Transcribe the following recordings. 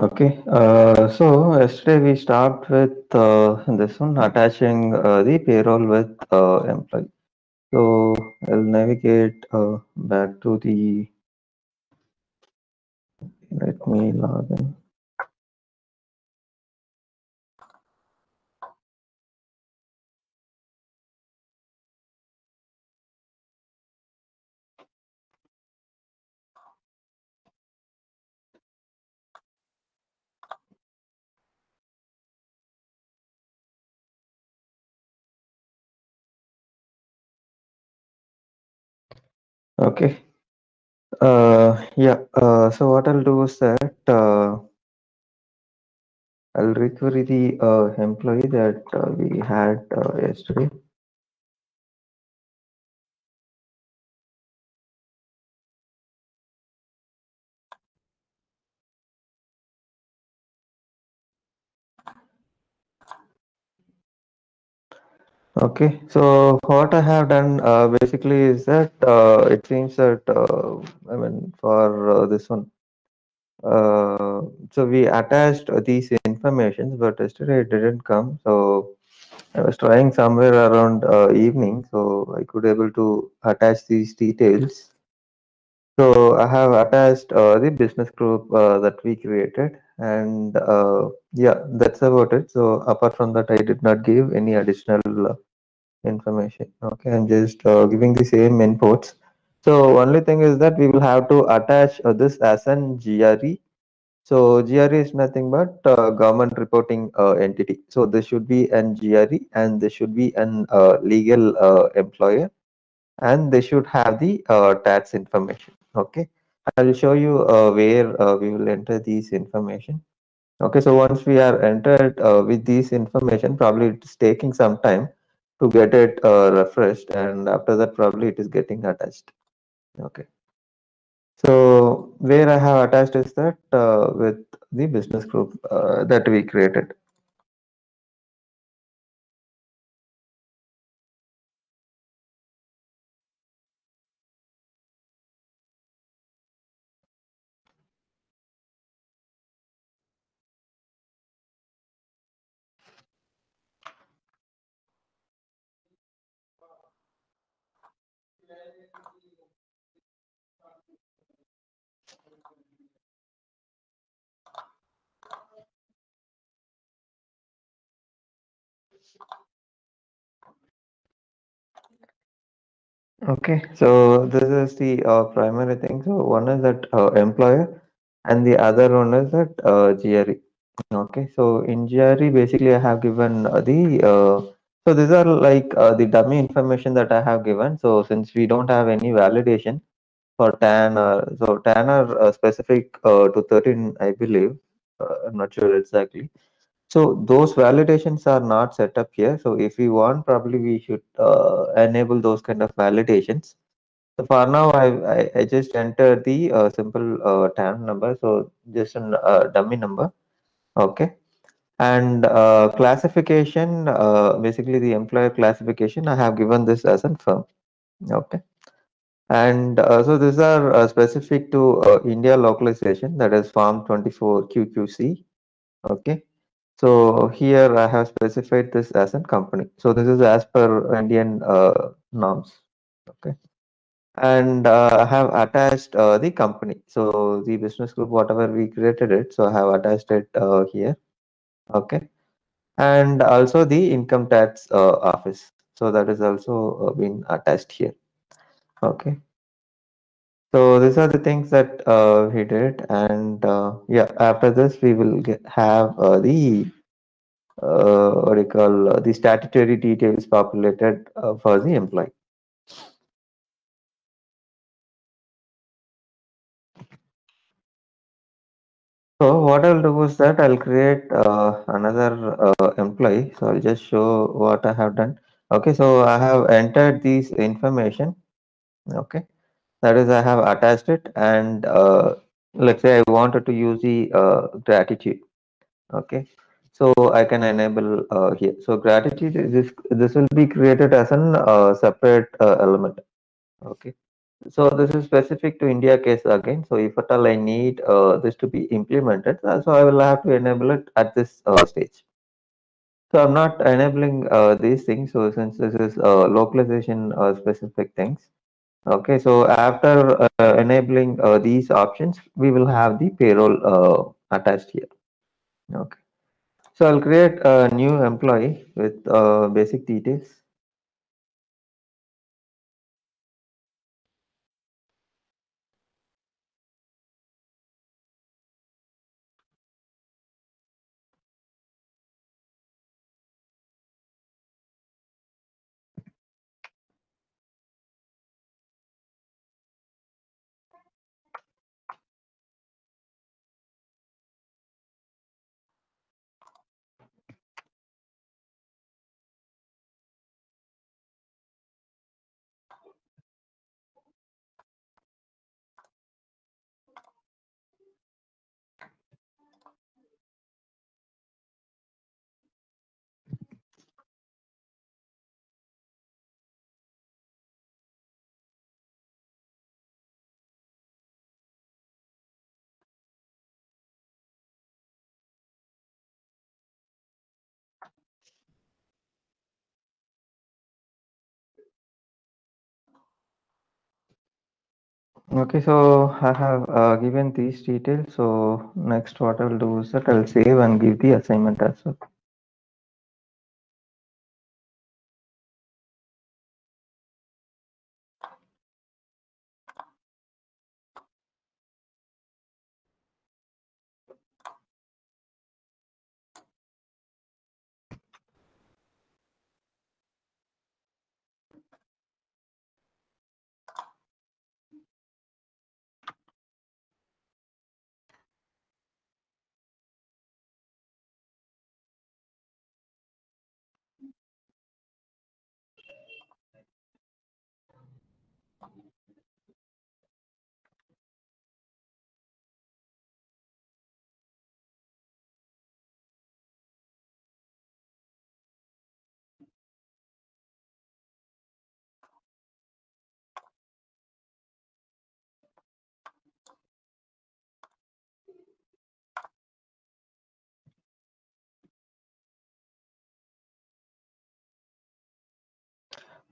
Okay, so yesterday we start with this one attaching the payroll with employee. So I'll navigate back to the, let me log in. Okay, so what I'll do is that I'll requery the employee that we had yesterday. Okay, so what I have done basically is that it seems that I mean for this one, so we attached these informations, but yesterday it didn't come. So I was trying somewhere around evening, so I could able to attach these details. So I have attached the business group that we created, and yeah, that's about it. So apart from that, I did not give any additional information. Okay, I'm just giving the same inputs. So only thing is that we will have to attach this as an GRE. So GRE is nothing but government reporting entity. So this should be an GRE and this should be an legal employer, and they should have the tax information. Okay, I will show you where we will enter these information. Okay, so once we are entered with these information, probably it's taking some time to get it refreshed, and after that probably it is getting attached. Okay, so where I have attached is that with the business group that we created. Okay, so this is the primary thing. So one is that employer, and the other one is that GRE. Okay, so in GRE, basically I have given so these are like the dummy information that I have given. So since we don't have any validation for TAN, so TAN are specific to 13, I believe. I'm not sure exactly. So those validations are not set up here. So if we want, probably we should enable those kind of validations. So for now, I just entered the simple TAN number, so just a dummy number. Okay, and classification, basically the employer classification, I have given this as a firm. Okay, and so these are specific to India localization, that is Form 24 QQC. Okay, so here I have specified this as a company. So this is as per Indian norms. Okay. And I have attached the company. So the business group, whatever we created it, so I have attached it here. Okay, and also the income tax office. So that is also been attached here. Okay. So these are the things that we did, and yeah, after this we will have the what do you call the statutory details populated for the employee. So what I'll do is that I'll create another employee. So I'll just show what I have done. Okay, so I have entered these information. Okay, that is I have attached it, and let's say I wanted to use the gratitude. Okay, so I can enable here. So gratitude is this will be created as an separate element. Okay. So this is specific to India case again. So if at all I need this to be implemented, so I will have to enable it at this stage. So I'm not enabling these things. So since this is localization specific things. Okay, so after enabling these options, we will have the payroll attached here. Okay, so I'll create a new employee with basic details. Okay, so I have given these details. So next, what I'll do is that I'll save and give the assignment as well.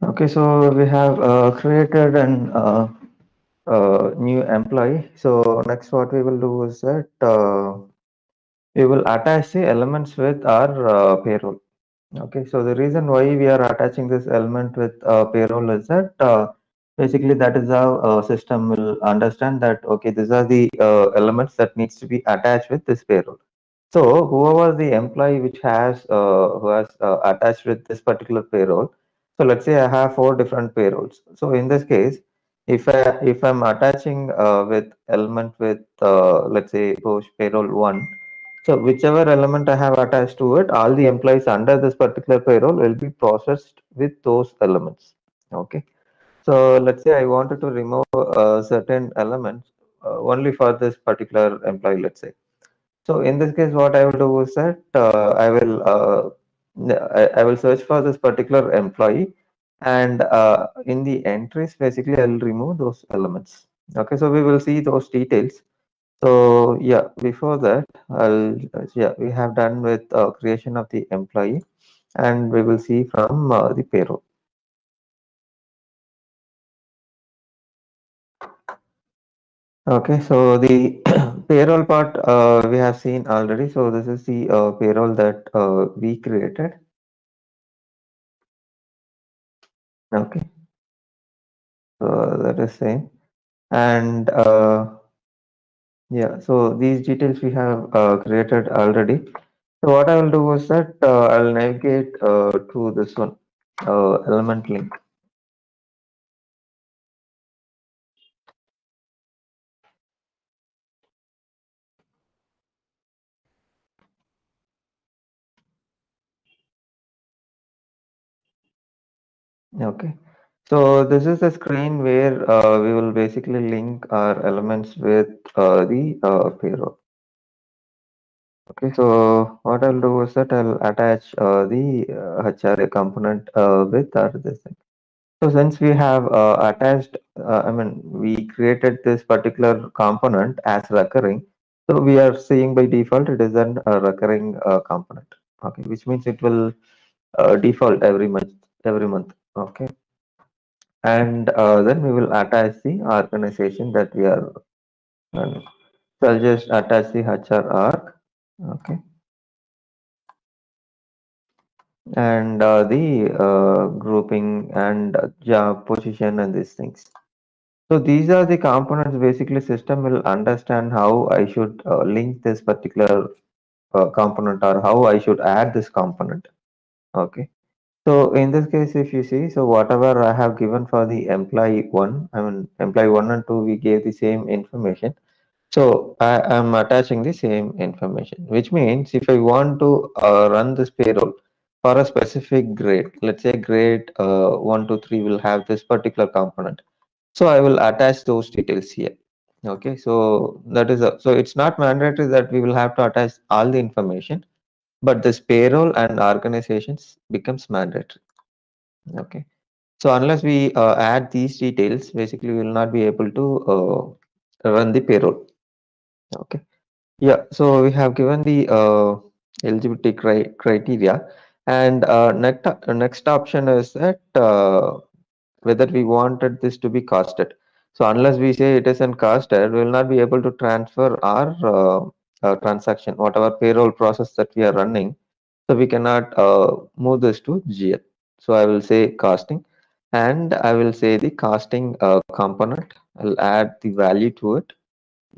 Okay, so we have created an new employee. So next, what we will do is that we will attach the elements with our payroll. Okay, so the reason why we are attaching this element with payroll is that basically that is how system will understand that okay, these are the elements that needs to be attached with this payroll. So whoever the employee which has who has attached with this particular payroll. So let's say I have four different payrolls. So in this case, if I'm attaching with element with let's say push payroll one. So whichever element I have attached to it, all the employees under this particular payroll will be processed with those elements. Okay. So let's say I wanted to remove certain elements only for this particular employee, let's say. So in this case, what I will do is that I will search for this particular employee, and in the entries, basically, I will remove those elements. Okay, so we will see those details. So yeah, before that, yeah, we have done with creation of the employee, and we will see from the payroll. Okay, so the payroll part we have seen already. So this is the payroll that we created. Okay, so that is same. And yeah, so these details we have created already. So what I will do is that I'll navigate to this one, element link. Okay. So this is the screen where we will basically link our elements with the payroll. Okay, so what I'll do is that I'll attach the HRA component with our this thing. So since we have I mean, we created this particular component as recurring. So we are seeing by default it is an recurring component. Okay, which means it will default every month, every month. Okay, and then we will attach the organization that we are running. So I'll just attach the HR org. Okay, and the grouping and job position and these things. So these are the components. Basically, system will understand how I should link this particular component or how I should add this component. Okay. So in this case, if you see, so whatever I have given for the employee one, I mean employee one and two, we gave the same information. So I am attaching the same information, which means if I want to run this payroll for a specific grade, let's say grade 1 to 3 will have this particular component. So I will attach those details here. Okay, so that is so it's not mandatory that we will have to attach all the information, but this payroll and organizations becomes mandatory. Okay, so unless we add these details, basically we will not be able to run the payroll. Okay. Yeah, so we have given the eligibility criteria, and next option is that whether we wanted this to be costed. So unless we say it isn't costed, we will not be able to transfer our transaction, whatever payroll process that we are running. So we cannot move this to GL. So I will say costing, and I will say the costing component. I'll add the value to it.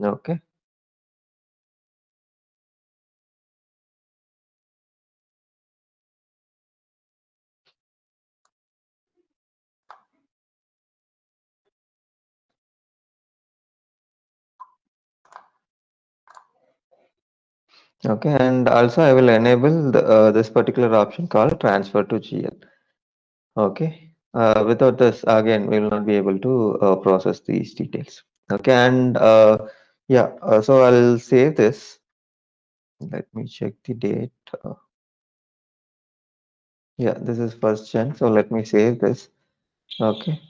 Okay. Okay, and also I will enable this particular option called transfer to GL. Okay, without this, again, we will not be able to process these details. Okay, and yeah, so I'll save this. Let me check the date. Yeah, this is first gen. So let me save this. Okay.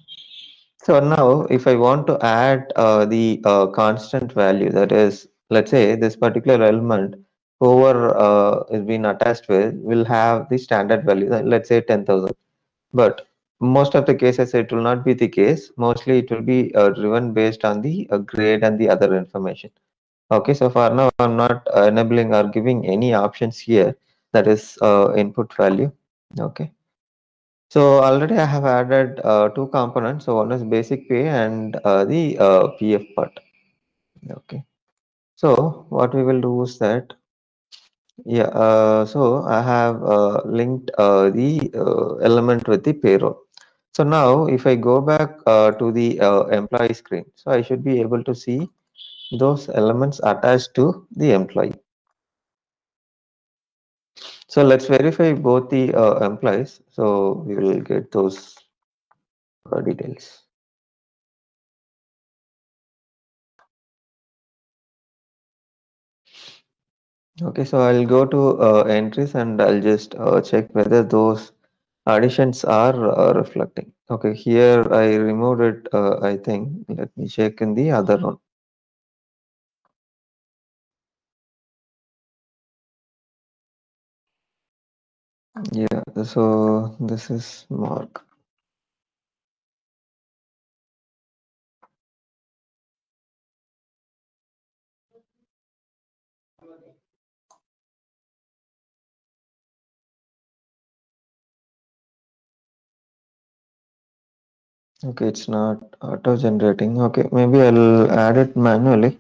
So now, if I want to add the constant value, that is, let's say this particular element over is being attached with will have the standard value, let's say 10,000. But most of the cases, it will not be the case. Mostly, it will be driven based on the grade and the other information. Okay, so for now, I'm not enabling or giving any options here. That is input value. Okay. So already I have added two components. So one is basic pay and the PF part. Okay. So what we will do is that, yeah. So I have linked the element with the payroll. So now if I go back to the employee screen, so I should be able to see those elements attached to the employee. So let's verify both the employees. So we will get those details. Okay, so I'll go to entries and I'll just check whether those additions are reflecting. Okay, here I removed it, I think. Let me check in the other one. Yeah, so this is Mark. Okay, it's not auto-generating. Okay, maybe I'll add it manually.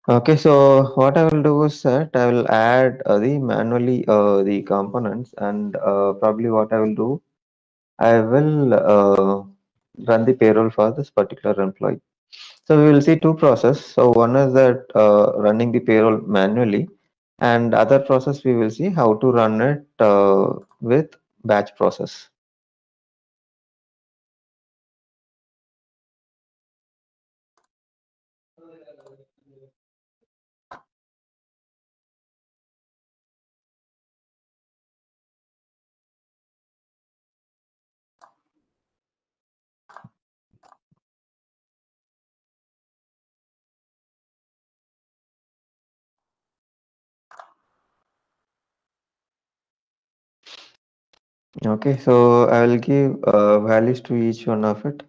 Okay, so what I will do is that I will add the manually the components, and probably what I will do, I will run the payroll for this particular employee. So we will see two process. So one is that running the payroll manually, and other process we will see how to run it with batch process. Okay, so I will give values to each one of it.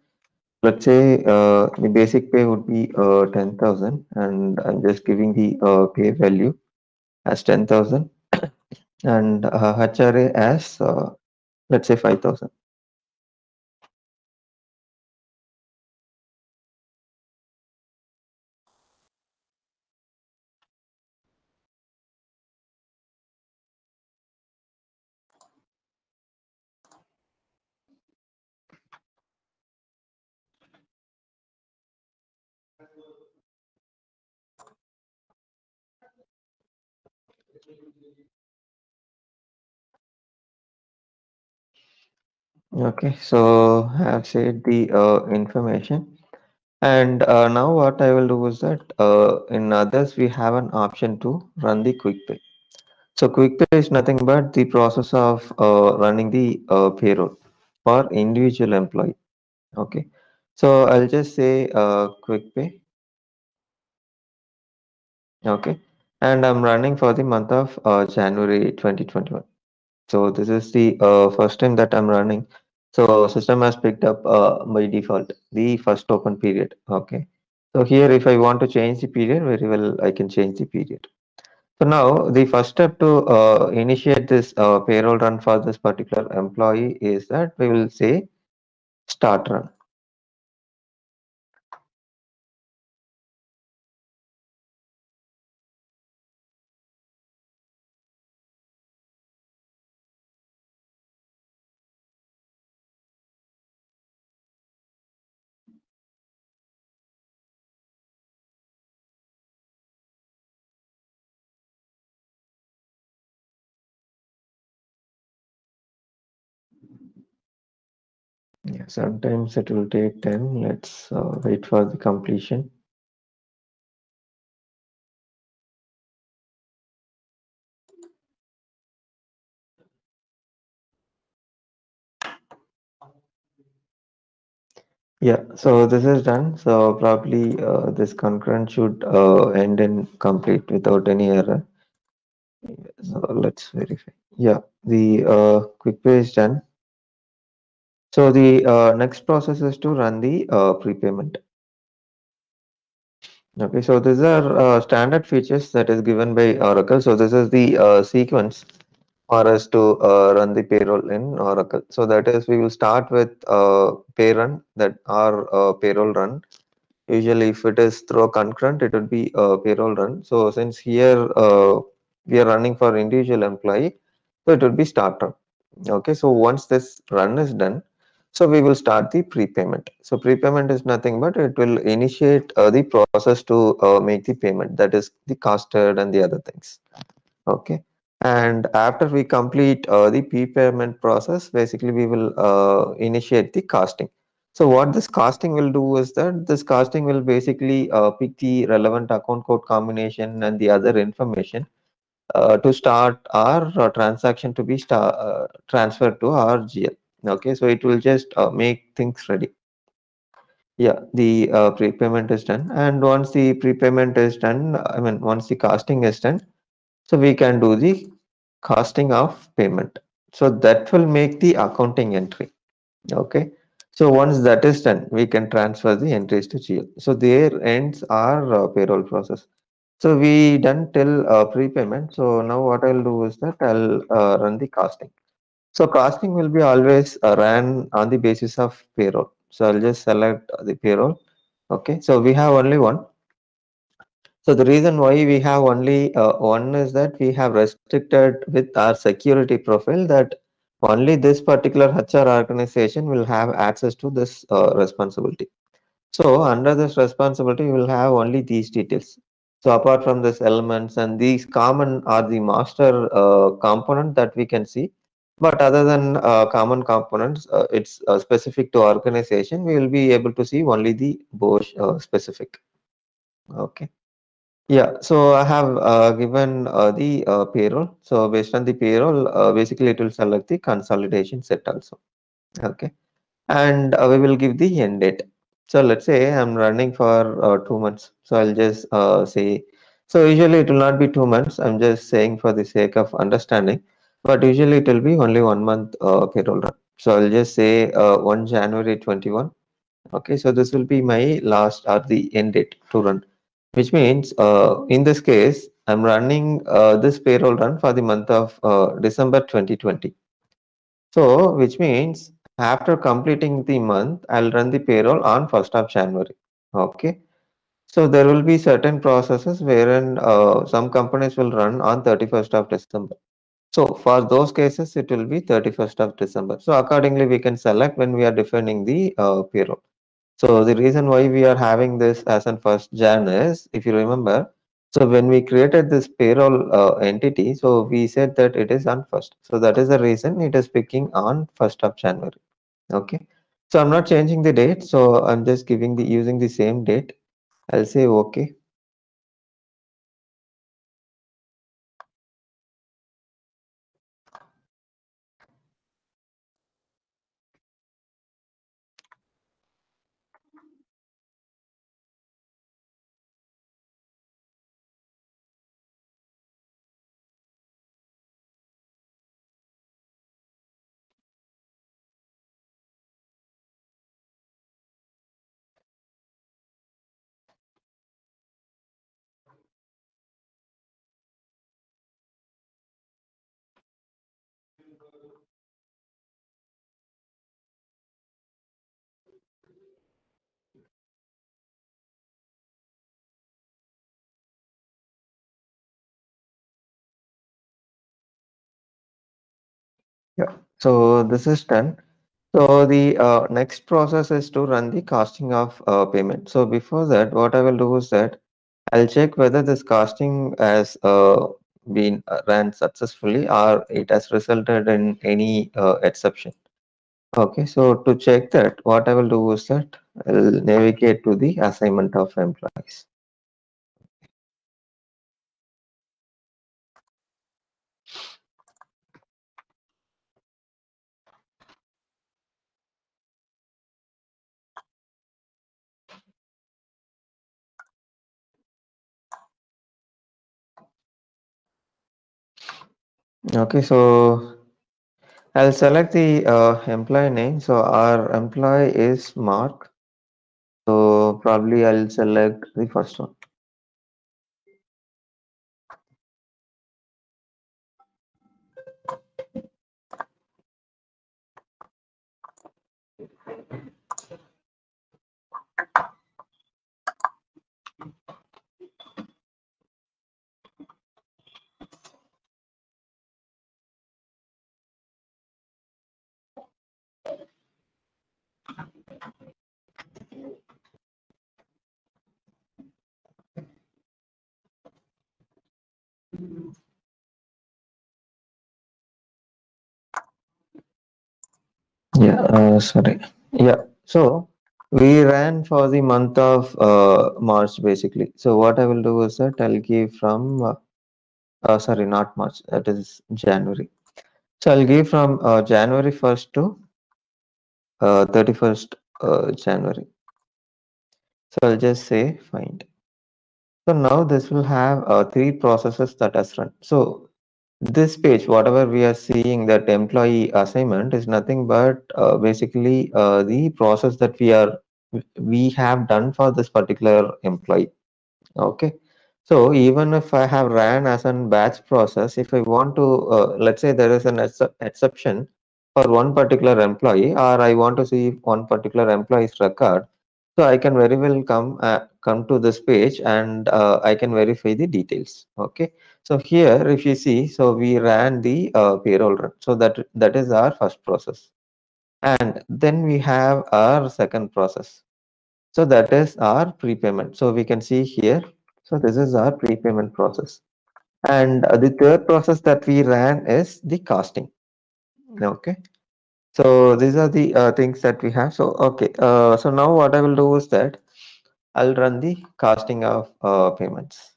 Let's say the basic pay would be 10,000, and I'm just giving the pay value as 10,000, and HRA as let's say 5,000. Okay, so I have said the information, and now what I will do is that in others we have an option to run the quick pay. So quick pay is nothing but the process of running the payroll for individual employee. Okay, so I'll just say quick pay. Okay, and I'm running for the month of January 2021. So this is the first time that I'm running. So system has picked up by default the first open period. Okay. So here, if I want to change the period, very well, I can change the period. So now the first step to initiate this payroll run for this particular employee is that we will say start run. Yeah, sometimes it will take time. Let's wait for the completion. Yeah, so this is done. So probably this concurrent should end in complete without any error. So let's verify. Yeah, the quick pay is done. So the next process is to run the prepayment. Okay, so these are standard features that is given by Oracle. So this is the sequence for us to run the payroll in Oracle. So that is we will start with pay run that our payroll run. Usually, if it is through a concurrent, it would be a payroll run. So since here we are running for individual employee, so it would be start run. Okay, so once this run is done, so we will start the prepayment. So prepayment is nothing but it will initiate the process to make the payment. That is the casted and the other things. Okay. And after we complete the prepayment process, basically we will initiate the casting. So what this casting will do is that this casting will basically pick the relevant account code combination and the other information to start our transaction to be transferred to our GL. Okay, so it will just make things ready. Yeah, the prepayment is done, and once the prepayment is done, I mean once the casting is done, so we can do the casting of payment. So that will make the accounting entry. Okay. So once that is done, we can transfer the entries to GL. So there ends our payroll process. So we done till prepayment. So now what I'll do is that I'll run the casting. So casting will be always ran on the basis of payroll. So I'll just select the payroll. Okay. So we have only one. So the reason why we have only one is that we have restricted with our security profile that only this particular HR organization will have access to this responsibility. So under this responsibility, we will have only these details. So apart from this elements and these common are the master component that we can see. But other than common components, it's specific to organization. We will be able to see only the Bosch specific. Okay. Yeah, so I have given the payroll. So based on the payroll, basically it will select the consolidation set also. Okay, and we will give the end date. So let's say I'm running for 2 months. So I'll just say, so usually it will not be 2 months. I'm just saying for the sake of understanding. but usually it will be only 1 month payroll run. So I'll just say 1 January 21. Okay, so this will be my last or the end date to run, which means in this case, I'm running this payroll run for the month of December 2020. So, which means after completing the month, I'll run the payroll on 1st of January. Okay. So there will be certain processes wherein some companies will run on 31st of December. So for those cases, it will be 31st of December. So accordingly, we can select when we are defining the payroll. So the reason why we are having this as an first Jan is, if you remember, so when we created this payroll entity, so we said that it is on first. So that is the reason it is picking on 1st of January. Okay. So I'm not changing the date. So I'm just giving the using the same date. I'll say okay. Yeah. So this is done. So the next process is to run the casting of payment. So before that, what I will do is that I'll check whether this casting has been ran successfully or it has resulted in any exception. Okay, so to check that, what I will do is that I'll navigate to the assignment of employees. Okay, so I'll select the employee name. So our employee is Mark. So probably I'll select the first one. Yeah, sorry. Yeah, so we ran for the month of March basically. So what I will do is that I'll give from, sorry, not March, that is January. So I'll give from January 1st to 31st January. So I'll just say find. So now this will have three processes that has run. So this page, whatever we are seeing that employee assignment is nothing but basically the process that we have done for this particular employee. Okay. So even if I have ran as an batch process, if I want to, let's say there is an exception for one particular employee, or I want to see one particular employee's record, so I can very well come to this page and I can verify the details. Okay. So here, if you see, so we ran the payroll run. So that is our first process, and then we have our second process. So that is our prepayment. So we can see here. So this is our prepayment process. And the third process that we ran is the casting. Okay. So these are the things that we have. So, okay. So now what I will do is that I'll run the casting of payments.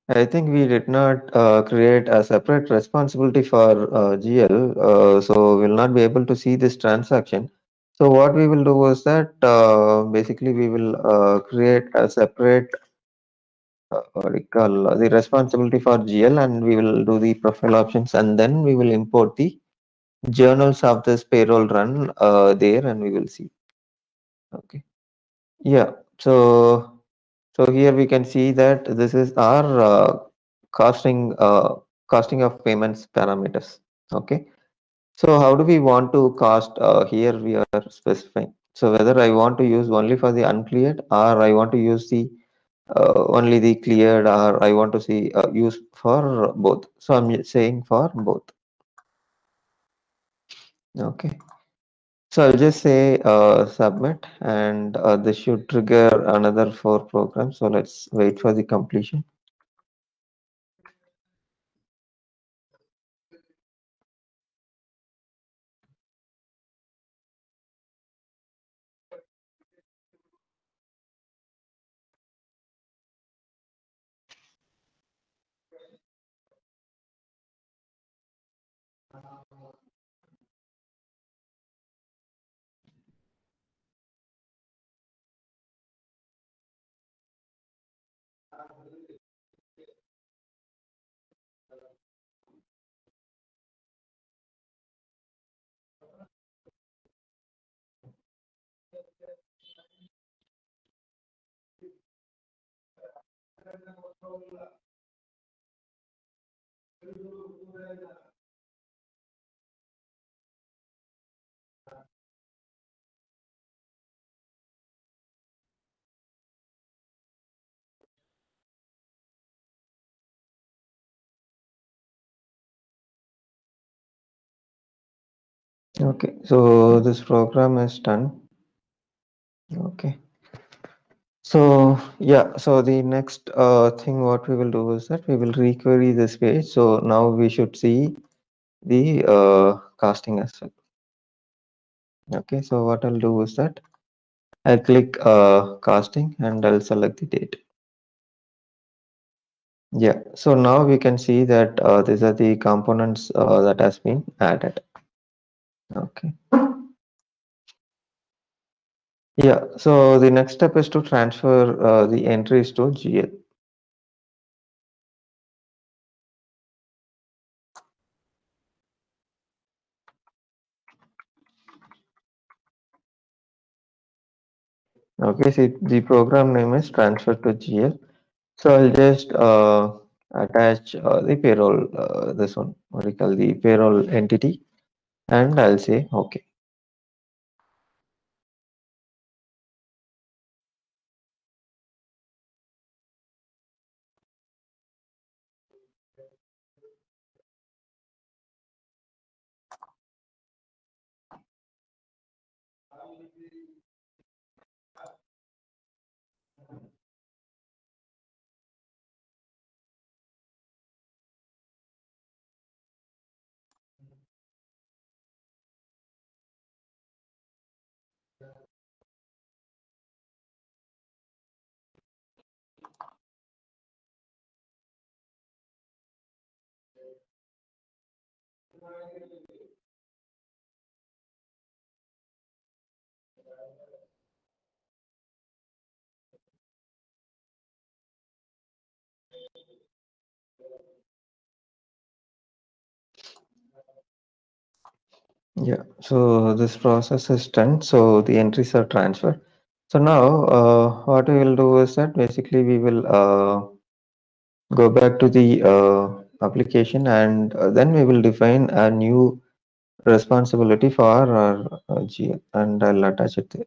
I think we did not create a separate responsibility for GL, so we'll not be able to see this transaction. So what we will do is that basically we will create a separate what do you call, the responsibility for GL, and we will do the profile options, and then we will import the journals of this payroll run there, and we will see. Okay. Yeah. So here we can see that this is our costing costing of payments parameters. Okay. So how do we want to cost? Here we are specifying. So whether I want to use only for the uncleared, or I want to use the only the cleared, or I want to see use for both. So I'm saying for both. Okay. So I'll just say submit, and this should trigger another 4 programs. So let's wait for the completion. Okay, so this program is done. Okay. So yeah, so the next thing what we will do is that we will requery this page. So now we should see the casting as well. Okay, so what I'll do is that I'll click casting, and I'll select the date. Yeah, so now we can see that these are the components that has been added. Okay. Yeah, so the next step is to transfer the entries to GL. Okay, so the program name is transfer to GL. So I'll just attach the payroll, this one, what do you call, the payroll entity, and I'll say okay. Yeah, so this process is done. So the entries are transferred. So now what we will do is that basically we will go back to the application, and then we will define a new responsibility for our GL, and I'll attach it there.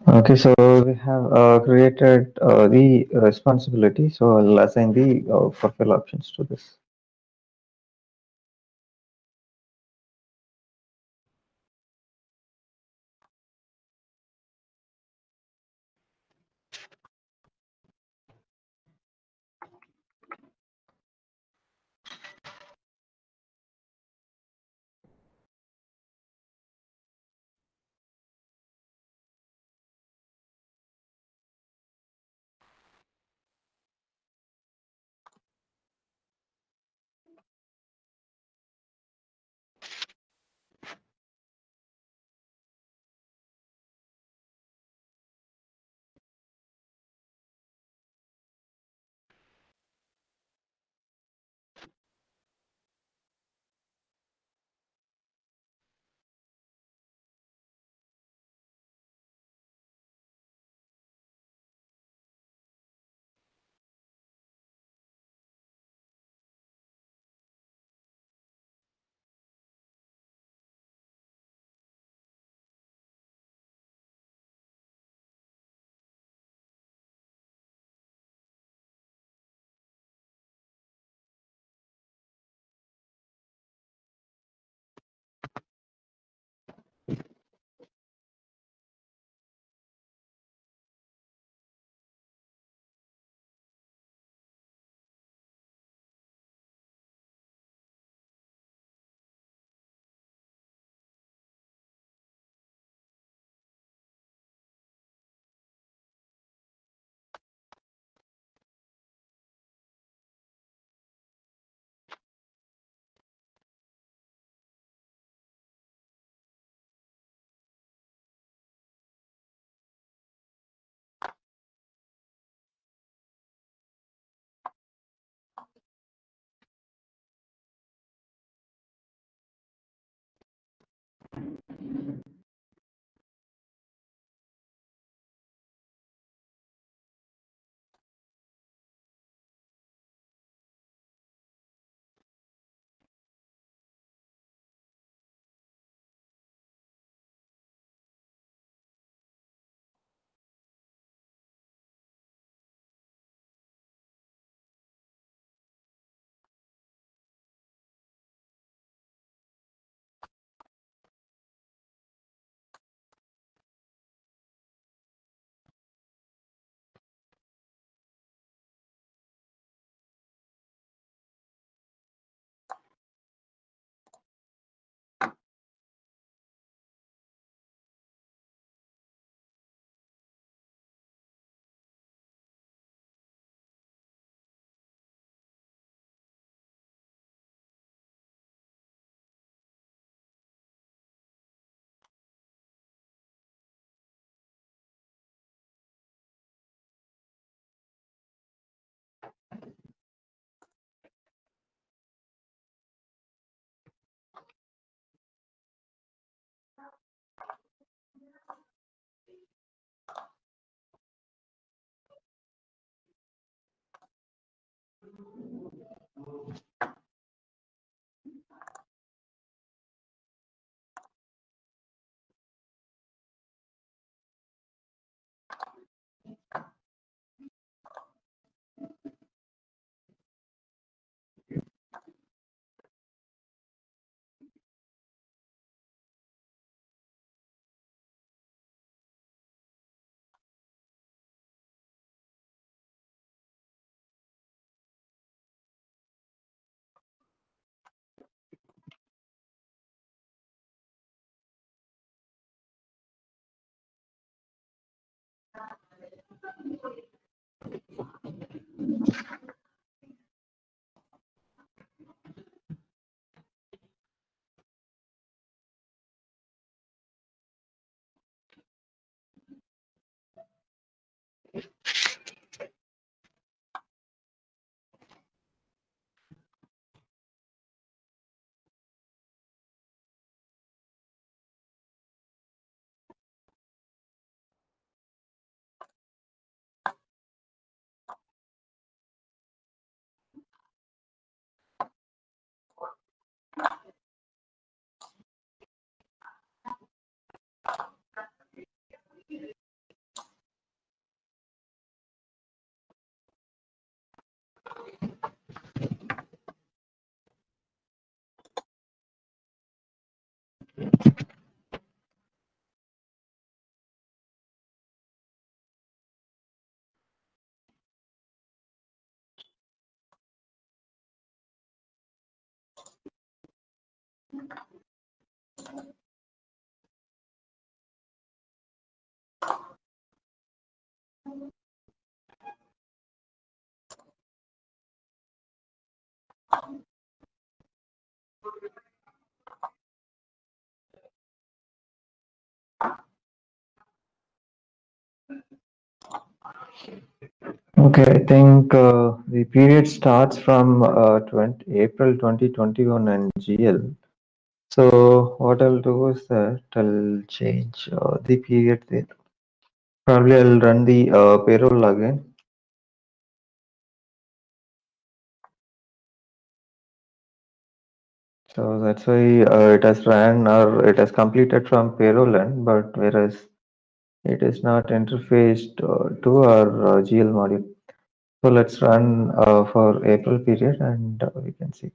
Okay, so we have created the responsibility. So I'll assign the fulfill options to this. Okay, I think the period starts from April 2021 and GL. So what I'll do is that I'll change the period there. Probably I'll run the payroll again. So that's why it has ran or it has completed from payroll end, but whereas it is not interfaced to our GL module. So let's run for April period and we can see.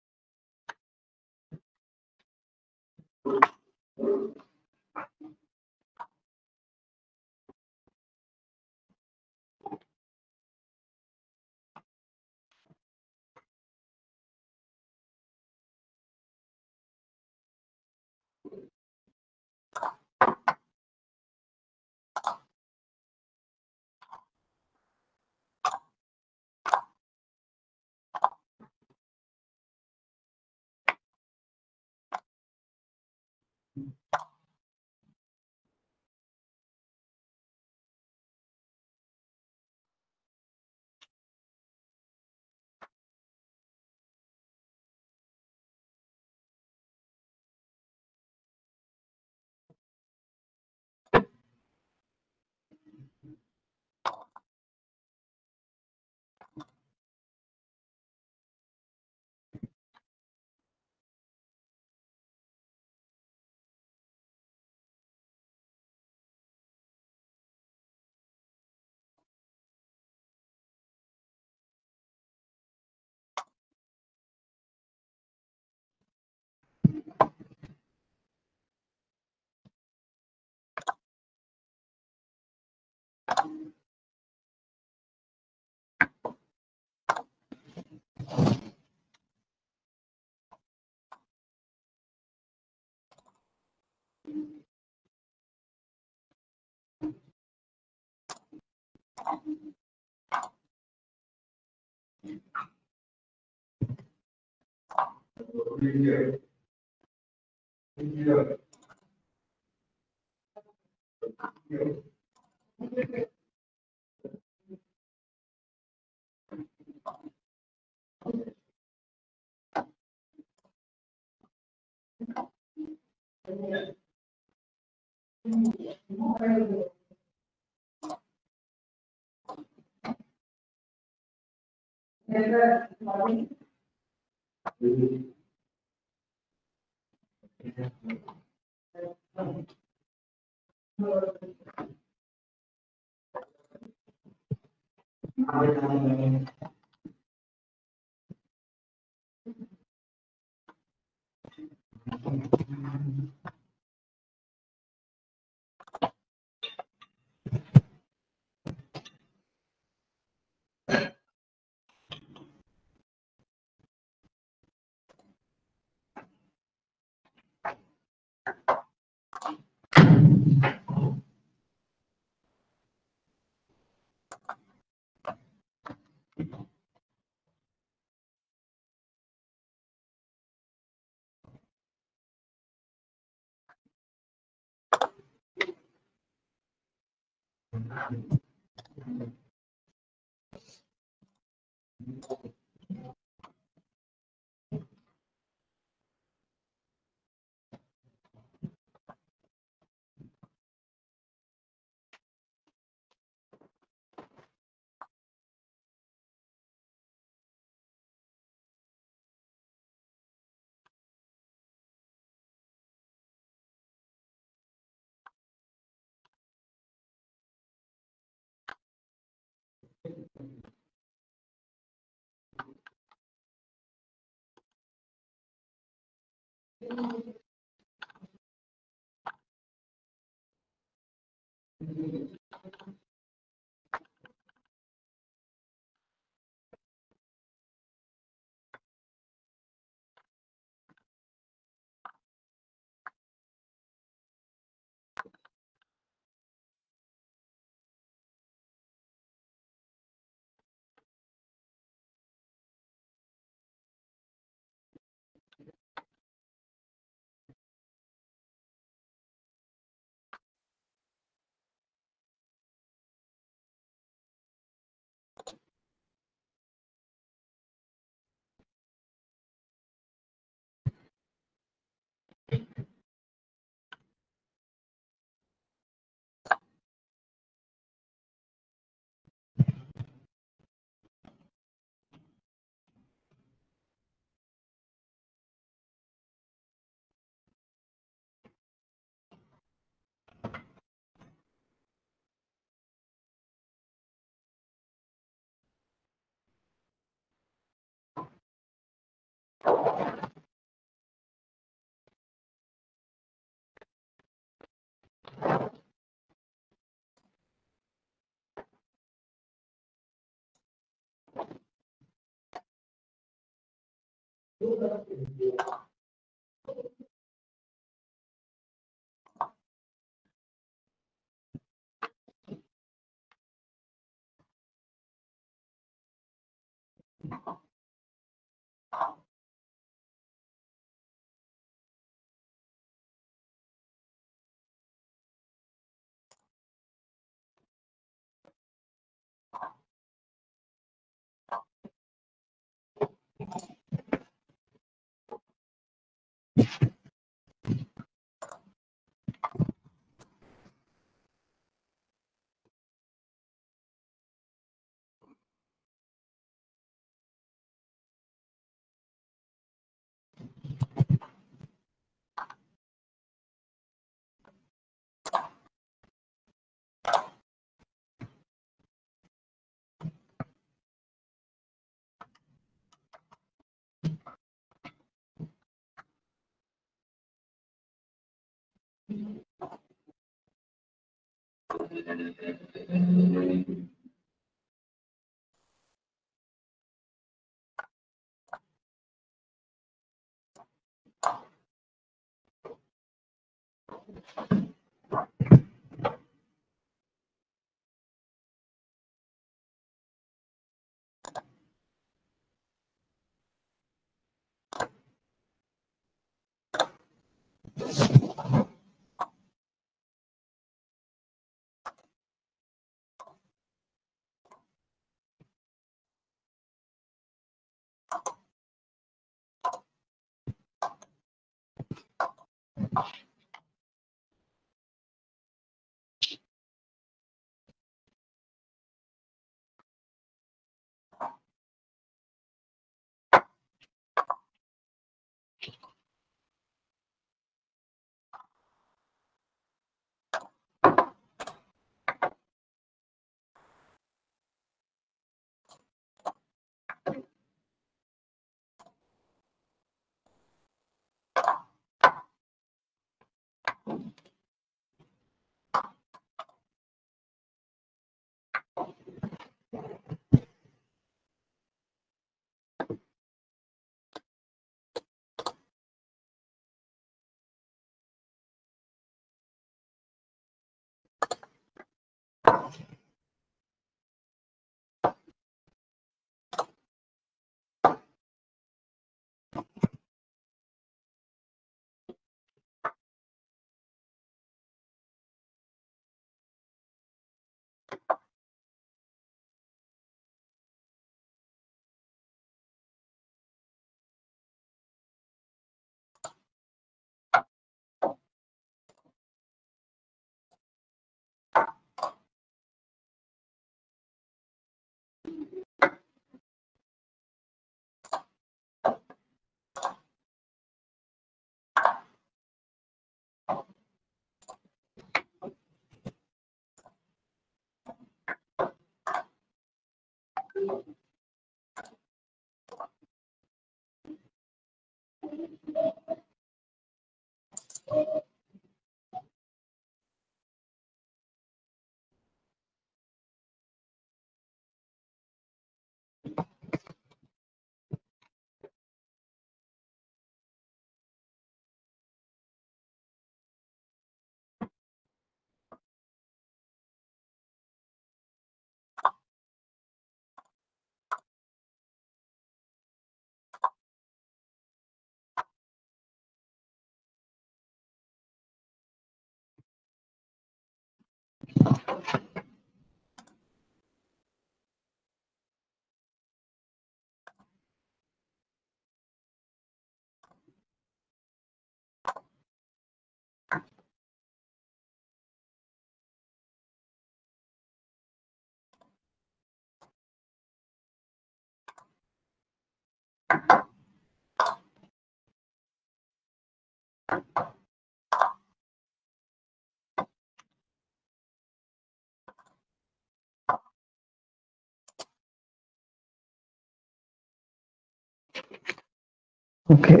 Okay,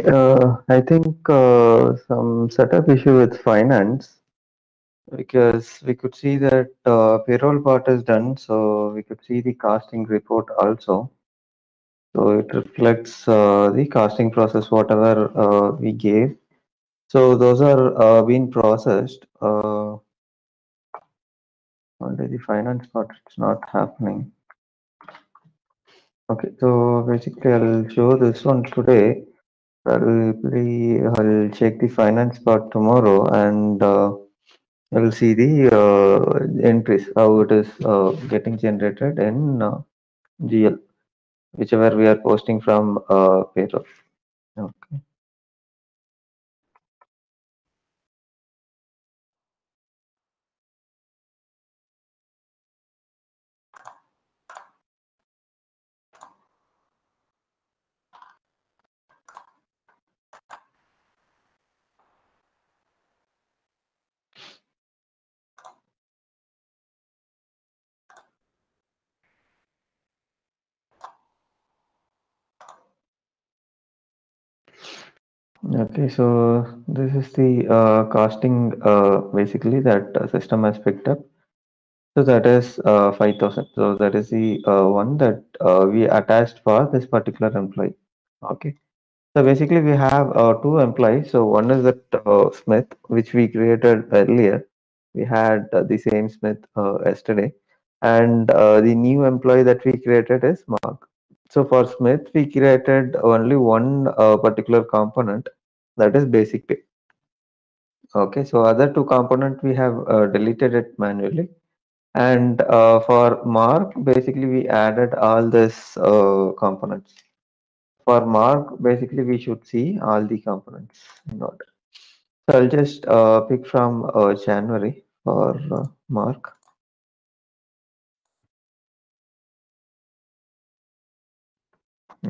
I think some setup issue with finance because we could see that payroll part is done, so we could see the costing report also. So it reflects the costing process, whatever we gave. So those are being processed. Only the finance part, it's not happening. Okay, so basically I'll show this one today. Probably I'll check the finance part tomorrow and I'll see the entries, how it is getting generated in GL, whichever we are posting from payroll. Okay. Okay, so this is the costing basically that system has picked up. So that is 5,000. So that is the one that we attached for this particular employee. Okay. So basically we have two employees. So one is that Smith, which we created earlier. We had the same Smith yesterday. And the new employee that we created is Mark. So for Smith, we created only one particular component, that is basic pay. Okay, so other two component we have deleted it manually. And for Mark, basically we added all this components. For Mark, basically we should see all the components in order. So I'll just pick from January for Mark.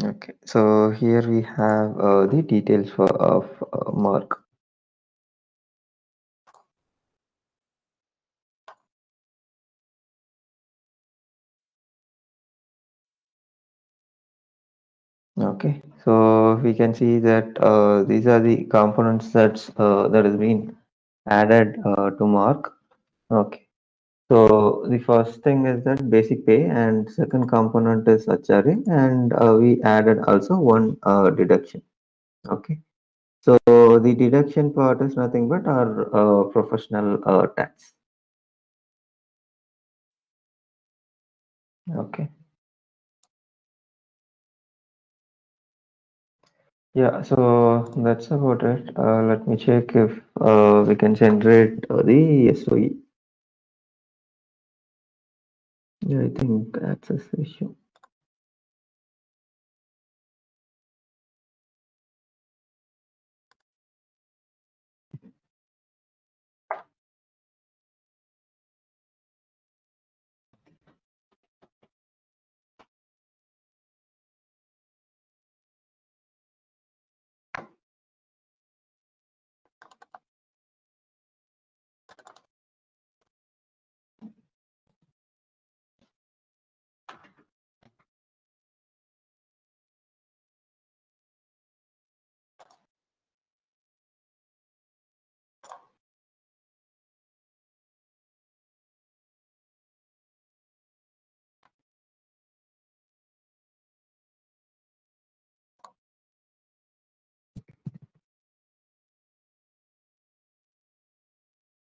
Okay, so here we have the details for of Mark. Okay, so we can see that these are the components that has been added to Mark. Okay. So the first thing is that basic pay, and second component is HRA, and we added also one deduction. Okay. So the deduction part is nothing but our professional tax. Okay. Yeah, so that's about it. Let me check if we can generate the SOE. Yeah, I think access issue.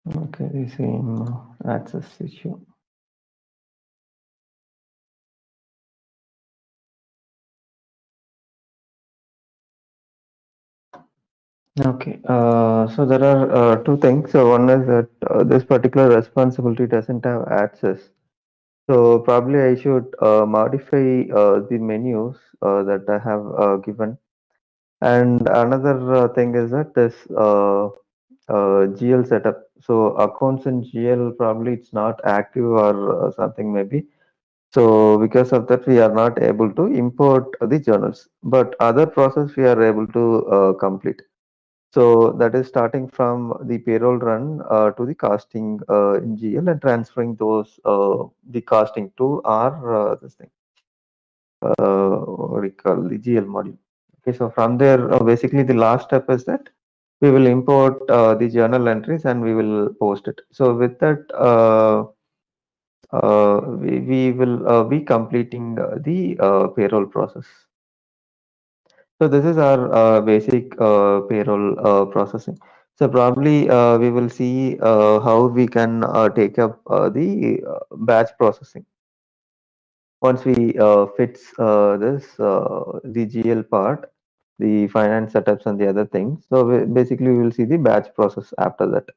Okay, the same access issue. Okay, so there are two things. So one is that this particular responsibility doesn't have access. So probably I should modify the menus that I have given. And another thing is that this GL setup. So accounts in GL probably it's not active or something maybe. So because of that, we are not able to import the journals, but other process we are able to complete. So that is starting from the payroll run to the casting in GL and transferring those the casting to our this thing what do you call the GL module. Okay, so from there basically the last step is that we will import the journal entries and we will post it. So with that we will be completing the payroll process. So this is our basic payroll processing. So probably we will see how we can take up the batch processing once we fix this the GL part, the finance setups and the other things. So basically we will see the batch process after that.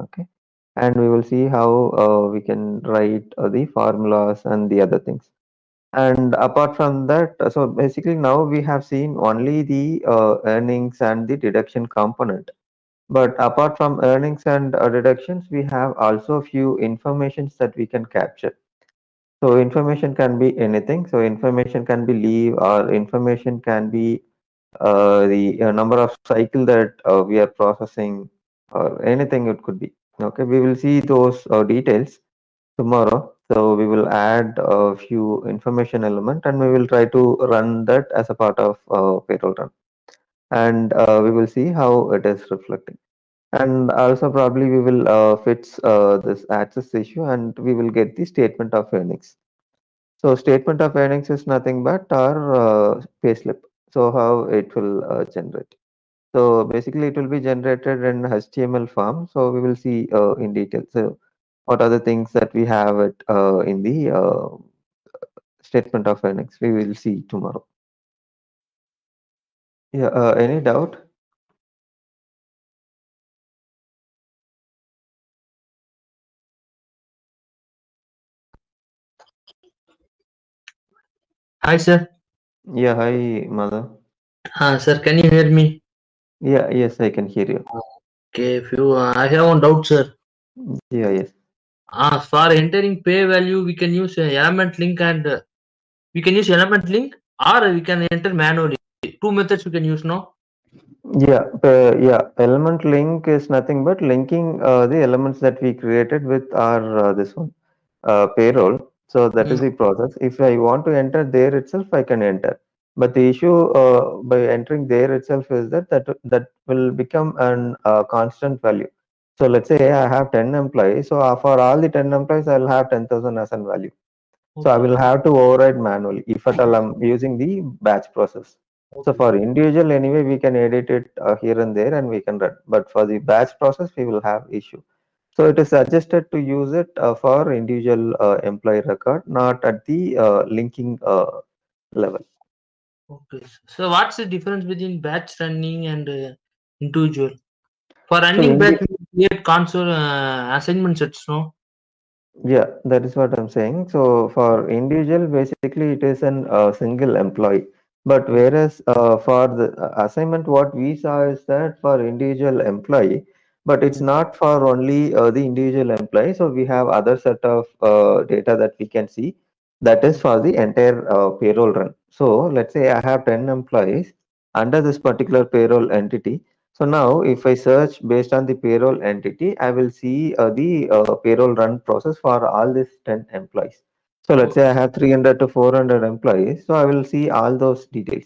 Okay, and we will see how we can write the formulas and the other things. And apart from that, so basically now we have seen only the earnings and the deduction component. But apart from earnings and deductions, we have also few informations that we can capture. So information can be anything. So information can be leave or information can be the number of cycle that we are processing or anything it could be. Okay, we will see those details tomorrow. So we will add a few information element and we will try to run that as a part of payroll run. And we will see how it is reflecting. And also probably we will fix this access issue and we will get the statement of earnings. So statement of earnings is nothing but our payslip. So how it will generate. So basically it will be generated in HTML form. So we will see in detail. So what are the things that we have it in the statement of earnings? We will see tomorrow. Yeah. Any doubt? Hi, sir. Yeah. Hi, mother. Sir, can you hear me? Yeah. Yes, I can hear you. Okay, if you, I have one doubt, sir. Yeah. Yes. For entering pay value, we can use element link and we can use element link or we can enter manually. Two methods we can use now. Yeah. Yeah. Element link is nothing but linking the elements that we created with our this one payroll. So that is Mm. the process. If I want to enter there itself, I can enter. But the issue by entering there itself is that that will become an constant value. So let's say I have 10 employees. So for all the 10 employees, I'll have 10,000 as a value. So I Okay. will have to override manually if at all I'm using the batch process. So Okay, for sir. individual anyway, we can edit it here and there and we can run. But for the batch process, we will have issue. So it is suggested to use it for individual employee record, not at the linking level. Okay. So what's the difference between batch running and individual? For So running in batch, the we create console assignment sets, no? Yeah, that is what I'm saying. So for individual, basically it is an single employee. But Okay. whereas for the assignment, what we saw is that for individual employee, but it's Mm. not for only the individual employee. So we have other set of data that we can see that is for the entire payroll run. So let's say I have 10 employees under this particular payroll entity. So now if I search based on the payroll entity, I will see the payroll run process for all these 10 employees. So let's say Okay, I sir. have 300 to 400 employees. So I will see all those details.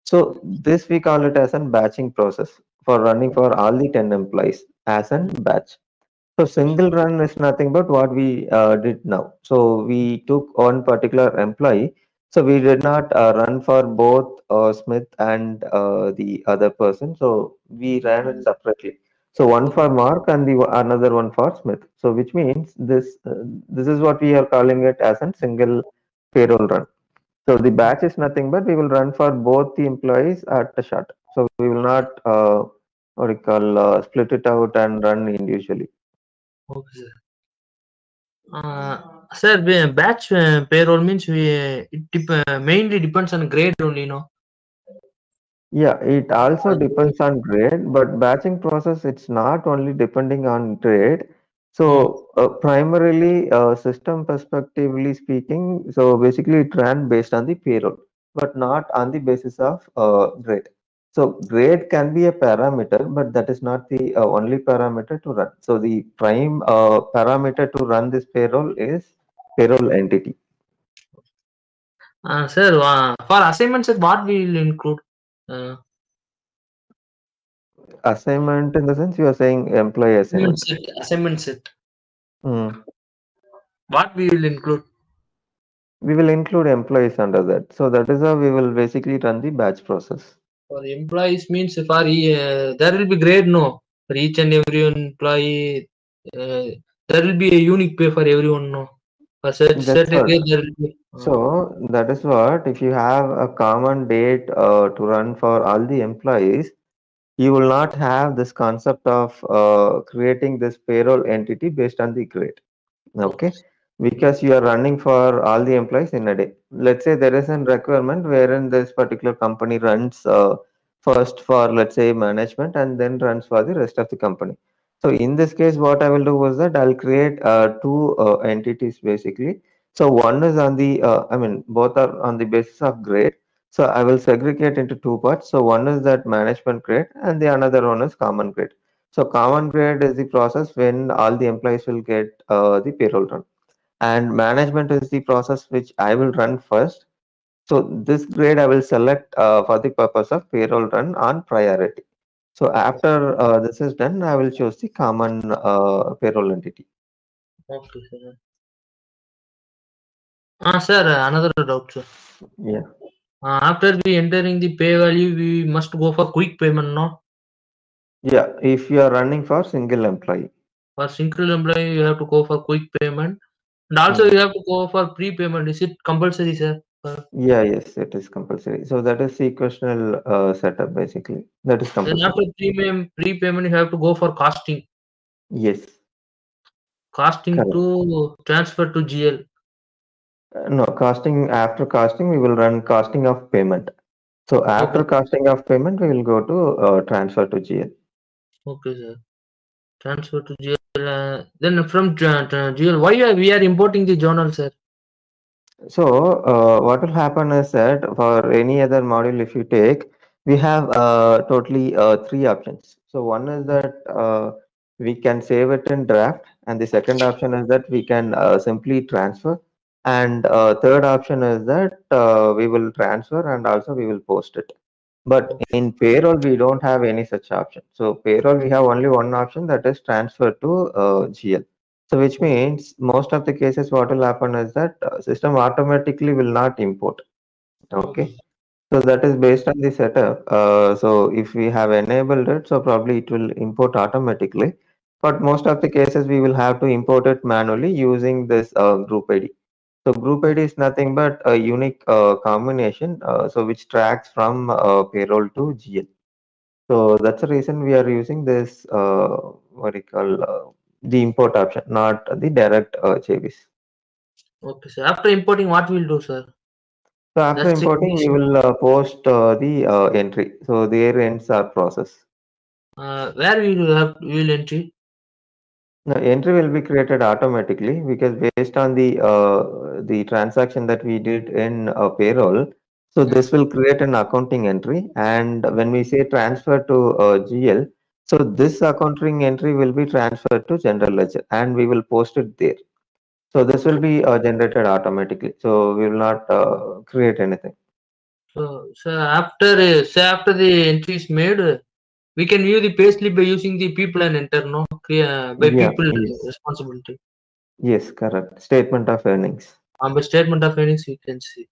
So this we call it as a batching process for running for all the 10 employees as a batch. So Okay, sir. single run is nothing but what we did now. So we took one particular employee. So we did not run for both Smith and the other person. So we ran it separately. So one for Okay. Mark and the another one for Smith. So which means this is what we are calling it as a single payroll run. So the batch is nothing but we will run for both the employees at a shot. So we will not what do you call split it out and run individually. Okay, sir. Sir, batch payroll means mainly depends on grade only, no? Yeah, it also depends on grade, but batching process it's not only depending on grade. Mm. So primarily, system perspectively speaking, so basically it ran based on the payroll, but not on the basis of grade. So grade can be a parameter, but that is not the only parameter to run. So the prime parameter to run this payroll is payroll entity. Sir, for assignments, what we will include? Uh, Assignment in the sense you are saying employee assignment assignment. set. Assignment set. Hmm. What we will include? We will include employees under that. So that is how we will basically run the batch process. For employees means for there will be grade, no? For each and every employee, there will be a unique pay for everyone, no? For such That's certain grade, what. there will be. So that is what if you have a common date to run for all the employees, you will not have this concept of creating this payroll entity based on the grade. Okay. Okay, because you are running for all the employees in a day. Let's say there is a requirement wherein this particular company runs first for let's say management and then runs for the rest of the company. So in this case, what I will do was that I'll create two entities basically. So one is on the, I mean, both are on the basis of grade. So I will segregate into two parts. So one is that management grade and the another one is common grade. So common grade is the process when all the employees will get the payroll run. And management is the process which I will run first. So this grade I will select for the purpose of payroll run on priority. So after this is done, I will choose the common payroll entity. Okay, sir. Sir, another doubt, sir. Yeah. After we entering the pay value, we must go for quick payment, no? Yeah. If you are running for single employee. For single employee, you have to go for quick payment, and also Hmm. you have to go for prepayment. Is it compulsory, sir? Yeah, yes, it is compulsory. So that is sequential setup basically. That is Then compulsory. after prepayment, you have to go for costing. Yes, Costing correct. to transfer to GL. No, costing after costing, we will run costing of payment. So Okay, after costing of payment, we will go to transfer to GL. okay, sir. Transfer to GL. Then from GL, why we are importing the journal, sir? So what will happen is that for any other module, if you take, we have totally three options. So one is that we can save it in draft, and the second option is that we can simply transfer, and third option is that we will transfer and also we will post it. But Okay. in payroll, we don't have any such option. So payroll, we have only one option, that is transfer to GL. So which means most of the cases, what will happen is that system automatically will not import. Okay. Okay. So that is based on the setup. So if we have enabled it, so probably it will import automatically. But most of the cases, we will have to import it manually using this group ID. So group ID is nothing but a unique combination, so which tracks from payroll to GL. So that's the reason we are using this what do you call the import option, not the direct JVs. Okay, sir. After importing, what we'll do, sir? So after That's the importing, we condition. will post the entry. So there ends our process. Where we will have we will entry. No, entry will be created automatically because based on the transaction that we did in payroll, so Hmm. this will create an accounting entry. And when we say transfer to GL, so this accounting entry will be transferred to general ledger, and we will post it there. So this will be generated automatically. So we will not create anything. So after after the entry is made, we can view the payslip by using the people and enter, no? By Yeah. people Yes. responsibility. Yes. Correct. Statement of earnings. By statement of earnings, we can see.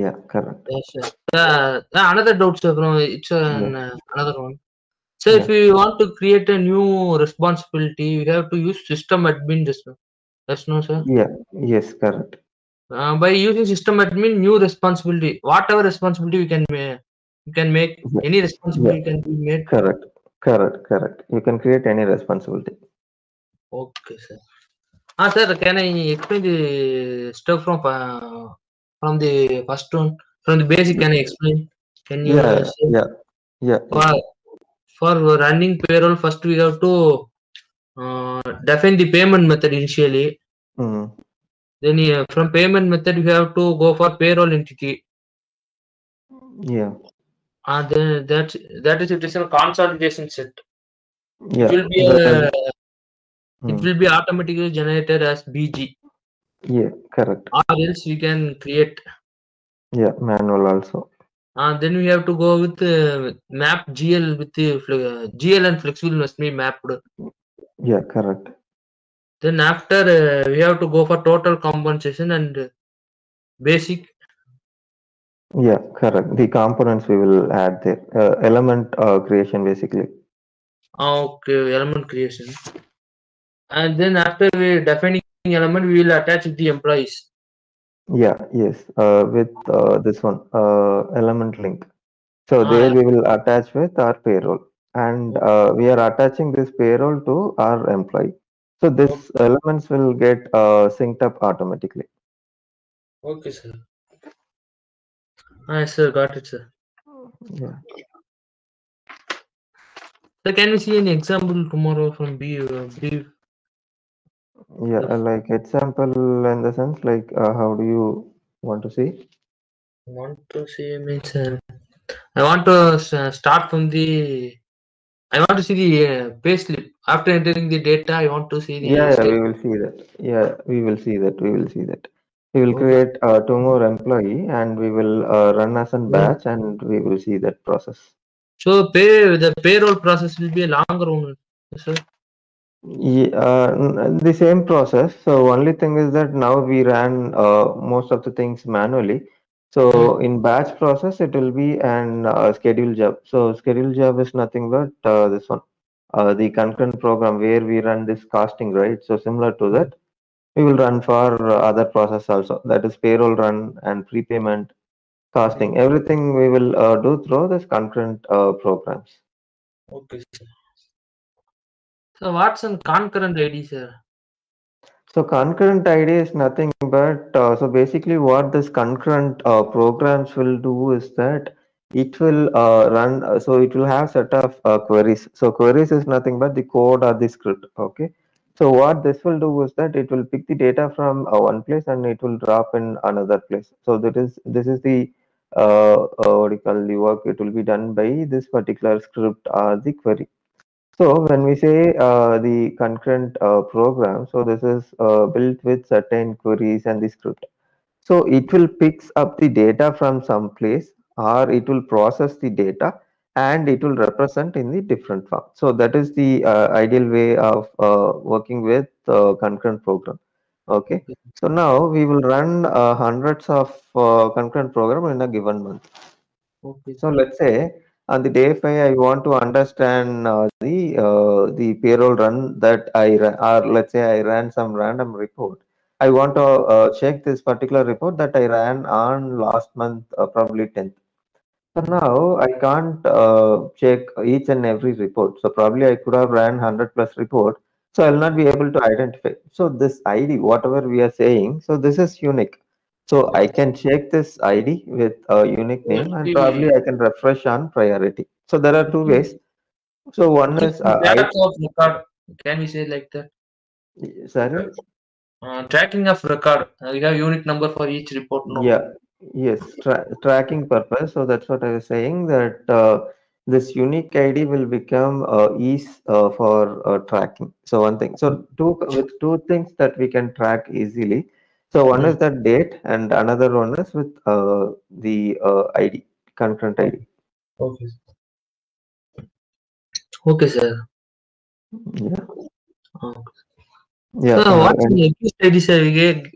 Yeah. Correct. Yes, sir. Another doubt, sir. No, it's Yeah. another one. So if Yeah. we want to create a new responsibility, we have to use system admin. Just that's no, sir. Yeah. Yes. Correct. By using system admin, new responsibility, whatever responsibility we can make Yeah. any Yeah. responsibility can be made. Correct. Correct. Correct. You can create any responsibility. Okay, sir. Sir, can I explain the stuff from the first one, from the basic? Can I explain? Can you Yeah. say Yeah. Yeah. for for running payroll? First, we have to define the payment method initially. Mm. Then from payment method, we have to go for payroll entity. Yeah. Then that is it is a consolidation set. It Yeah. will be Then. it Mm. will be automatically generated as BG, Yeah. Correct. or else we can create. Yeah. Manual also. Then we have to go with map GL with the GL and flexible must be mapped. Yeah. Correct. Then after we have to go for total compensation and basic. Yeah. Correct. The components we will add there. Element creation basically. Okay, element creation. And then after we defining element, we will attach the employees. Yeah. Yes. With this one element link. So there Uh, we will attach with our payroll, and we are attaching this payroll to our employee. So okay, this elements will get synced up automatically. okay, sir. Sir, got it, sir. Yeah, So can we see an example tomorrow from B? yeah. Like example in the sense, like how do you want to see? Want to see means I want to start from the. I want to see the payslip. After entering the data, I want to see the Yeah, yeah. We state. will see that. Yeah, we will see that. We will see that. We will Okay. create two more employee, and we will run as a batch, and we will see that process. So the payroll process will be a longer one, sir. Yeah, the same process. So only thing is that now we ran most of the things manually. Hmm. So in batch process, it will be an schedule job. So schedule job is nothing but this one, the concurrent program where we run this casting, right? So similar to that, we will run for other process also. That is payroll run and prepayment, casting. Everything we will do through this concurrent programs. Okay, sir. So what's an concurrent ID, sir? So concurrent ID is nothing but so basically what this concurrent programs will do is that it will run so it will have set of queries. So queries is nothing but the code or the script. Okay. So what this will do is that it will pick the data from one place and it will drop in another place. So that is this is the what do you call the work. It will be done by this particular script or the query. So when we say the concurrent program, so this is built with certain queries and the script. So it will picks up the data from some place or it will process the data and it will represent in the different form. So that is the ideal way of working with concurrent program. Okay. Okay. So now we will run hundreds of concurrent program in a given month. Okay, So sir. let's say on the day 5, I want to understand the payroll run that I ran, or let's say I ran some random report. I want to check this particular report that I ran on last month, probably 10th. So now I can't check each and every report. So probably I could have ran 100 plus report. So I'll not be able to identify. So this ID, whatever we are saying, so this is unique. So I Okay. can check this ID with a unique So name and we probably I can refresh on priority. So there are two keep ways. So one is track of record. Can we say like that? sorry. Tracking of record. We have unique number for each report. No. Yeah, yes, tracking purpose. So that's what I was saying that this unique ID will become ease for tracking. So one thing. So two things that we can track easily. So one Mm. is the date and another one is with the ID, concurrent ID. Okay. Okay, sir. Yeah, Uh, yeah. so what's the request ID, sir?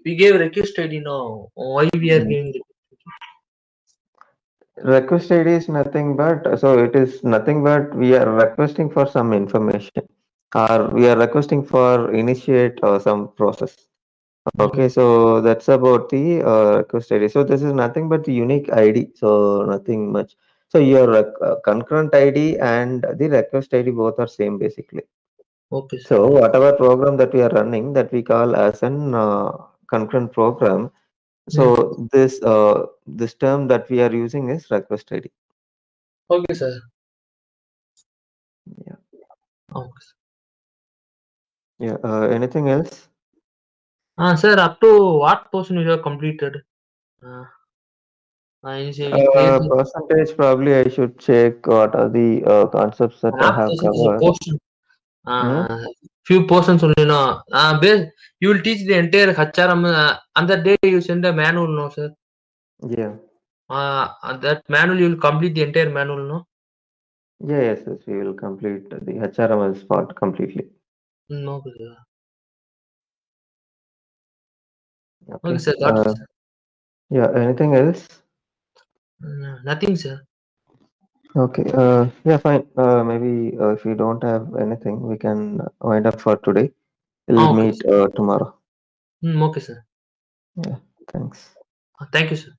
We gave request ID now. Why we are And giving? request ID is nothing but so it is nothing but we are requesting for some information or we are requesting for initiate some process. Okay, Mm. so that's about the request ID. So this is nothing but the unique ID. So nothing much. So your concurrent ID and the request ID both are same basically. Okay, So sir. whatever program that we are running that we call as an concurrent program. Mm. So this term that we are using is request ID. Okay, sir. Yeah. Okay. Yeah. Anything else? Sir, up to what portion you have completed? Uh, you say we cleared the Percentage probably I should check what are the concepts that I half have portion is a covered. portion. Hmm? Few portions only, no. You will teach the entire HRM. On that day, you send a manual, no, sir. Yeah. That manual, you will complete the entire manual, no. Yeah, yes, yes, we will complete the HRMS part completely. No, sir. Okay, Okay. sir. Got it, sir. Yeah, anything else? Nothing, sir. Okay. Yeah, fine. Maybe if you don't have anything, we can wind up for today. We'll Okay, meet sir. tomorrow. Okay, sir. Yeah, thanks. Thank you, sir.